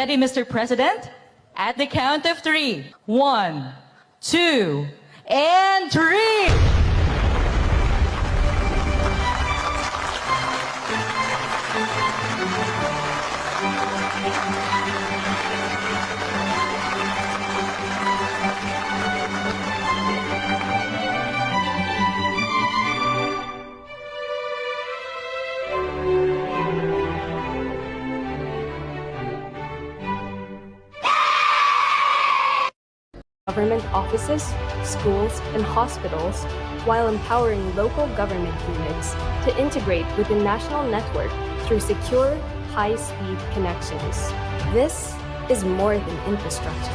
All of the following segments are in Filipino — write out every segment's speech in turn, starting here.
Ready, Mr. President? At the count of three. 1, 2, and 3! Government offices, schools, and hospitals, while empowering local government units to integrate with the national network through secure, high-speed connections. This is more than infrastructure.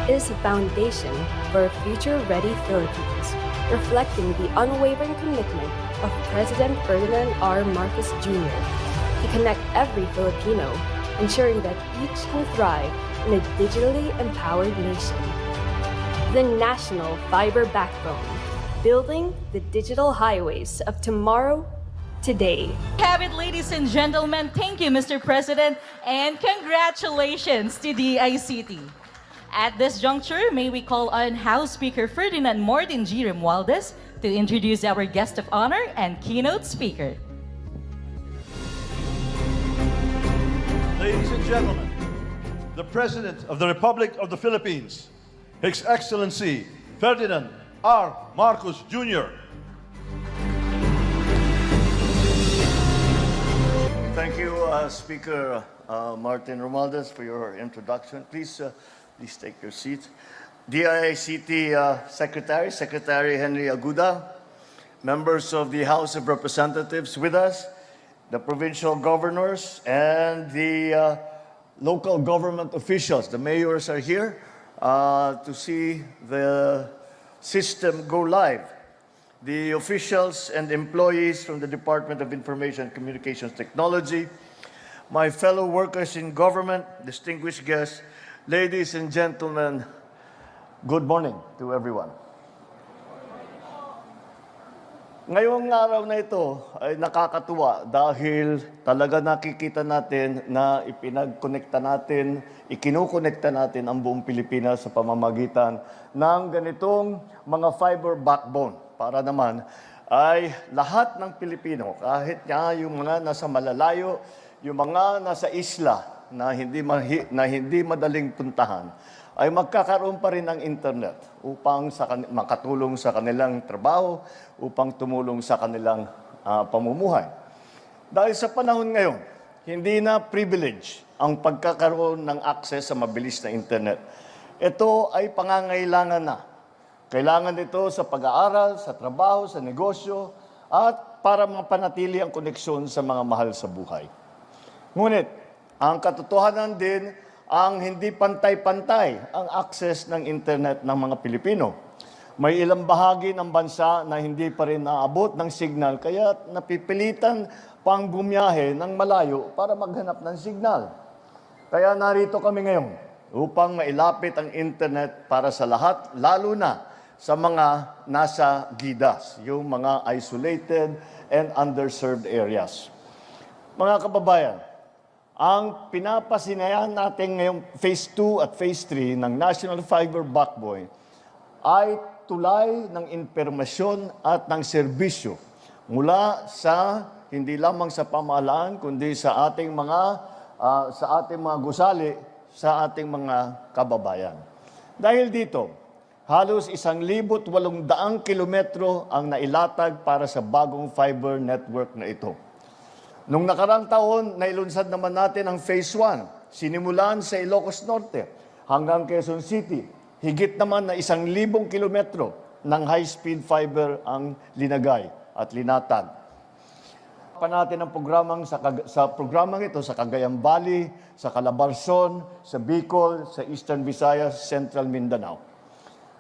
It is a foundation for a future-ready Philippines, reflecting the unwavering commitment of President Ferdinand R. Marcos Jr. to connect every Filipino, ensuring that each can thrive in a digitally empowered nation. The National Fiber Backbone, building the digital highways of tomorrow, today. Have it, ladies and gentlemen. Thank you, Mr. President, and congratulations to the ICT. At this juncture, may we call on House Speaker Ferdinand Martin G. Romualdez to introduce our guest of honor and keynote speaker. Ladies and gentlemen, the President of the Republic of the Philippines, His Excellency Ferdinand R. Marcos Jr. Thank you, Speaker Martin Romualdez, for your introduction. Please take your seat. DICT Secretary Henry Aguda, members of the House of Representatives with us, the provincial governors, and the local government officials. The mayors are here to see the system go live. The officials and employees from the Department of Information and Communications Technology, my fellow workers in government, distinguished guests, ladies and gentlemen, good morning to everyone. Ngayong araw na ito ay nakakatuwa dahil talaga nakikita natin na ikinukonekta natin ang buong Pilipinas sa pamamagitan ng ganitong mga fiber backbone para naman ay lahat ng Pilipino, kahit nga yung mga nasa malalayo, yung mga nasa isla na hindi madaling puntahan, ay magkakaroon pa rin ng internet upang makatulong sa kanilang trabaho, upang tumulong sa kanilang pamumuhay. Dahil sa panahon ngayon, hindi na privilege ang pagkakaroon ng access sa mabilis na internet. Ito ay pangangailangan na. Kailangan ito sa pag-aaral, sa trabaho, sa negosyo, at para mapanatili ang koneksyon sa mga mahal sa buhay. Ngunit, ang katotohanan din, ang hindi pantay-pantay ang access ng internet ng mga Pilipino. May ilang bahagi ng bansa na hindi pa rin naabot ng signal, kaya napipilitan pang bumiyahe ng malayo para maghanap ng signal. Kaya narito kami ngayon upang mailapit ang internet para sa lahat, lalo na sa mga nasa gidas, yung mga isolated and underserved areas. Mga kababayan, ang pinapasinayan natin ngayong Phase 2 at Phase 3 ng National Fiber Backbone ay tulay ng impormasyon at ng serbisyo mula sa hindi lamang sa pamahalaan kundi sa ating mga gusali, sa ating mga kababayan. Dahil dito, halos 1,800 kilometro ang nailatag para sa bagong fiber network na ito. Nung nakarang taon, nailunsad naman natin ang Phase 1, sinimulan sa Ilocos Norte hanggang Quezon City. Higit naman na 1,000 kilometro ng high-speed fiber ang linagay at linatag. Natin ang programang ito sa Cagayan Valley, sa Calabarzon, sa Bicol, sa Eastern Visayas, Central Mindanao.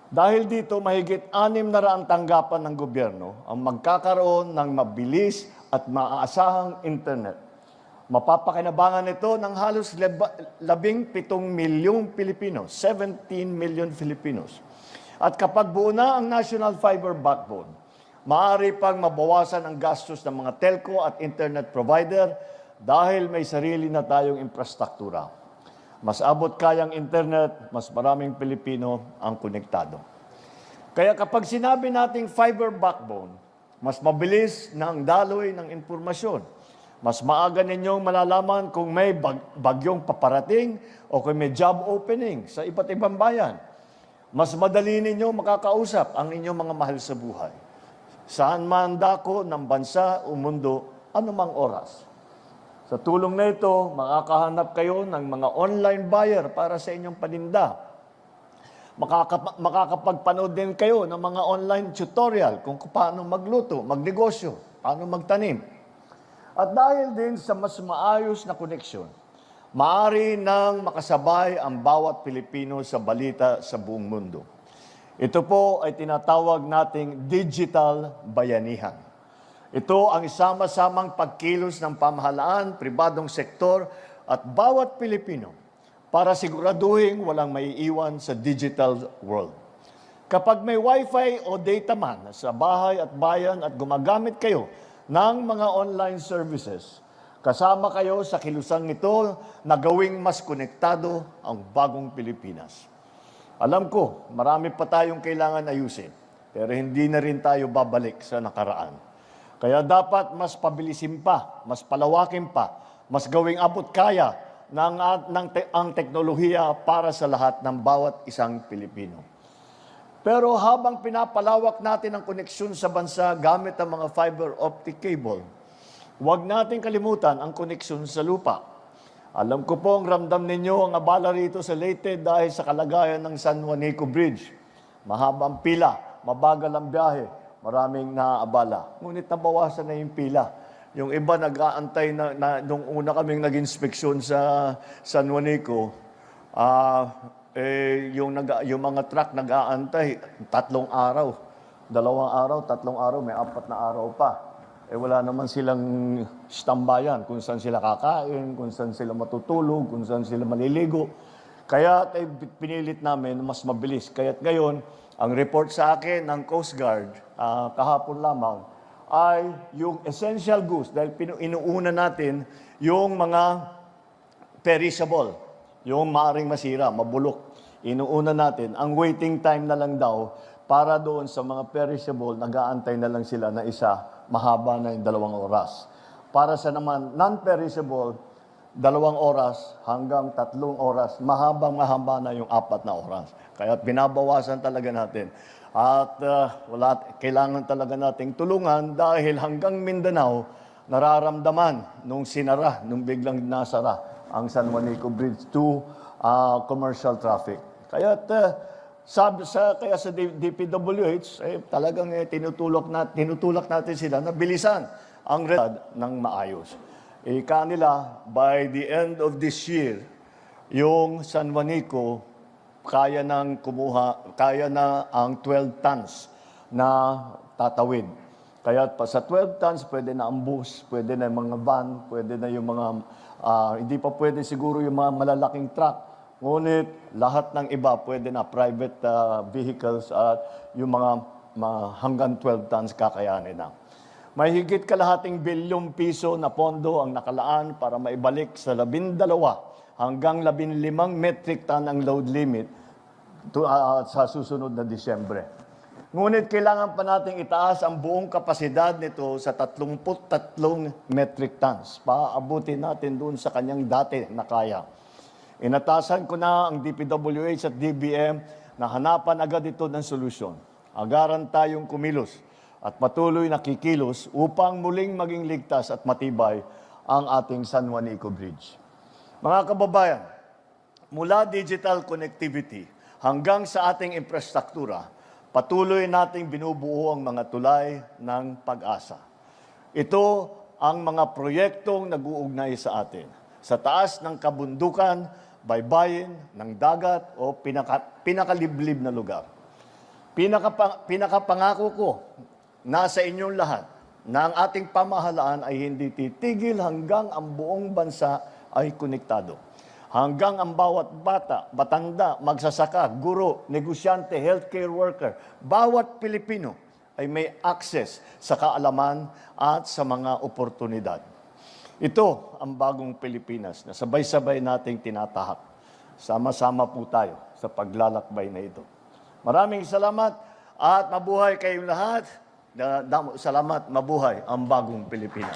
Dahil dito, mahigit 600 tanggapan ng gobyerno ang magkakaroon ng mabilis at maaasahang internet. Mapapakinabangan ito ng halos 17 milyong Pilipino, 17 million Filipinos. At kapag buo na ang National Fiber Backbone, maaari pang mabawasan ang gastos ng mga telco at internet provider dahil may sarili na tayong infrastruktura. mas abot kayang internet, mas maraming Pilipino ang konektado. Kaya kapag sinabi nating fiber backbone, mas mabilis na ang daloy ng impormasyon. Mas maaga ninyong malalaman kung may bagyong paparating o kung may job opening sa iba't ibang bayan. Mas madali ninyo makakausap ang inyong mga mahal sa buhay. Saan man dako ng bansa o mundo, anumang oras. Sa tulong na ito, makakahanap kayo ng mga online buyer para sa inyong paninda. Makakapagpanood din kayo ng mga online tutorial kung paano magluto, magnegosyo, paano magtanim. At dahil din sa mas maayos na koneksyon, maaari nang makasabay ang bawat Pilipino sa balita sa buong mundo. Ito po ay tinatawag nating digital bayanihan. Ito ang isama-samang pagkilos ng pamahalaan, pribadong sektor at bawat Pilipino para siguraduhin walang maiiwan sa digital world. Kapag may wifi o data man sa bahay at bayan at gumagamit kayo ng mga online services, kasama kayo sa kilusang ito na gawing mas konektado ang bagong Pilipinas. Alam ko, marami pa tayong kailangan ayusin, pero hindi na rin tayo babalik sa nakaraan. Kaya dapat mas pabilisin pa, mas palawakin pa, mas gawing abot kaya ang teknolohiya para sa lahat ng bawat isang Pilipino. Pero habang pinapalawak natin ang koneksyon sa bansa gamit ang mga fiber optic cable, huwag natin kalimutan ang koneksyon sa lupa. Alam ko po ang ramdam ninyo ang abala rito sa Leyte dahil sa kalagayan ng San Juanico Bridge. Mahabang pila, mabagal ang biyahe, maraming naaabala. Ngunit nabawasan na yung pila. Yung iba nag-aantay nung una kaming nag-inspeksyon sa San Juanico, yung mga truck nag-aantay 3 araw. 2 araw, 3 araw, may 4 na araw pa. Wala naman silang stambayan kung saan sila kakain, kung saan sila matutulog, kung saan sila maliligo. Kaya pinilit namin mas mabilis. Kaya't ngayon, ang report sa akin ng Coast Guard kahapon lamang ay yung essential goods dahil inuuna natin yung mga perishable, yung maaring masira, mabulok. Inuuna natin. Ang waiting time na lang daw para doon sa mga perishable, nag-aantay na lang sila na isa, mahaba na yung 2 oras. Para sa naman non-perishable, 2 oras hanggang 3 oras, mahaba na yung 4 na oras. Kaya binabawasan talaga natin. At kailangan talaga nating tulungan dahil hanggang Mindanao, nararamdaman nung sinara, nung biglang nasara ang San Juanico Bridge to commercial traffic. Kaya kaya sa DPWH, talagang tinutulak natin sila na bilisan ang red ng maayos. Kanila, by the end of this year, yung San Juanico, kaya na ang 12 tons na tatawid. Kaya pa sa 12 tons, pwede na ang bus, pwede na yung mga van, pwede na yung mga, hindi pa pwede siguro yung mga malalaking truck. Ngunit lahat ng iba, pwede na private vehicles at yung mga hanggang 12 tons kakayanin na. May higit kalahating bilyong piso na pondo ang nakalaan para maibalik sa 12 hanggang 15 metric ton ang load limit sa susunod na Disyembre. Ngunit kailangan pa nating itaas ang buong kapasidad nito sa 33 metric tons. Paabutin natin doon sa kanyang dati na kaya. Inatasan ko na ang DPWH at DBM na hanapan agad ito ng solusyon. Agaran tayong kumilos at patuloy na kikilos upang muling maging ligtas at matibay ang ating San Juanico Bridge. Mga kababayan, mula digital connectivity hanggang sa ating infrastruktura, patuloy nating binubuo ang mga tulay ng pag-asa. Ito ang mga proyektong nag-uugnay sa atin. Sa taas ng kabundukan, baybayin, ng dagat o pinakaliblib na lugar. Pinakapangako ko nasa inyong lahat na ang ating pamahalaan ay hindi titigil hanggang ang buong bansa ay konektado. Hanggang ang bawat bata, matanda, magsasaka, guro, negosyante, healthcare worker, bawat Pilipino ay may access sa kaalaman at sa mga oportunidad. Ito ang bagong Pilipinas na sabay-sabay nating tinatahak. sama-sama po tayo sa paglalakbay na ito. Maraming salamat at mabuhay kayong lahat. Salamat, mabuhay ang bagong Pilipinas.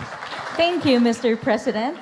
Thank you, Mr. President.